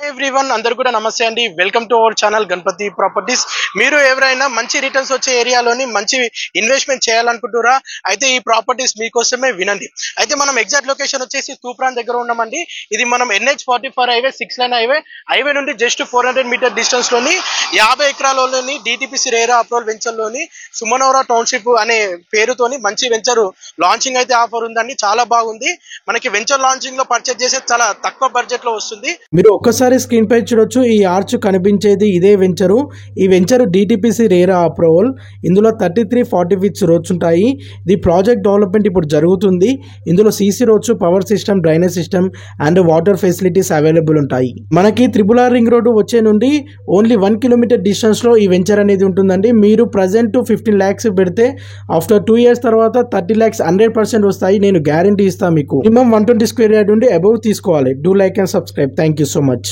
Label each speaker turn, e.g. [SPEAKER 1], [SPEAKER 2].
[SPEAKER 1] Everyone అందరు కూడా నమస్తే అండి. Welcome to our channel Ganapathi properties. మీరు ఎవరైనా మంచి రిటర్న్స్ వచ్చే ఏరియాలోని మంచి ఇన్వెస్ట్మెంట్ చేయాలనుకుంటురా అయితే ఈ ప్రాపర్టీస్ మీకోసమే వినండి. అయితే మనం ఎగ్జాక్ట్ లొకేషన్ వచ్చేసి తూప్రాన్ దగ్గర ఉన్నామండి. ఇది మనం NH44 హైవే 6 లైన్ హైవే నుండి జస్ట్ 400 మీటర్ డిస్టెన్స్ లోని 50 ఎకరాలలోని DTPC రేరా అప్రూవల్ వెంచర్ లోని సుమనవరా టౌన్షిప్ అనే పేరుతోని మంచి వెంచర్ లాంచింగ్ అయితే ఆఫర్ ఉందండి. చాలా బాగుంది. మనకి వెంచర్ లాంచింగ్ లో పర్చేజ్ చేసే చాలా తక్కువ బడ్జెట్ లో వస్తుంది.
[SPEAKER 2] మీరు ఒక్కసారి స్క్రీన్ పై చూడొచ్చు. ఈ ఆర్చ్ కనిపించేది ఇదే వెంచరు. ఈ వెంచర్ DTPC రేరా అప్రూవల్. ఇందులో 33-40 ఫీట్స్ రోడ్స్ ఉంటాయి. ఇది ప్రాజెక్ట్ డెవలప్మెంట్ ఇప్పుడు జరుగుతుంది. ఇందులో CC roads, power system, drainage system and water facilities available ఉంటాయి. మనకి RRR రింగ్ రోడ్డు వచ్చే నుండి ఓన్లీ 1 కిలోమీటర్ డిస్టెన్స్ లో ఈ వెంచర్ అనేది ఉంటుందండి. మీరు ప్రజెంట్ 15 lakhs పెడితే ఆఫ్టర్ 2 years తర్వాత 30 lakhs 100% వస్తాయి. నేను గ్యారంటీ ఇస్తాను మీకు. మినిమం 120 స్క్వేర్ యార్డ్ ఉండి అబౌవ్ తీసుకోవాలి. Do like and subscribe. Thank you so much.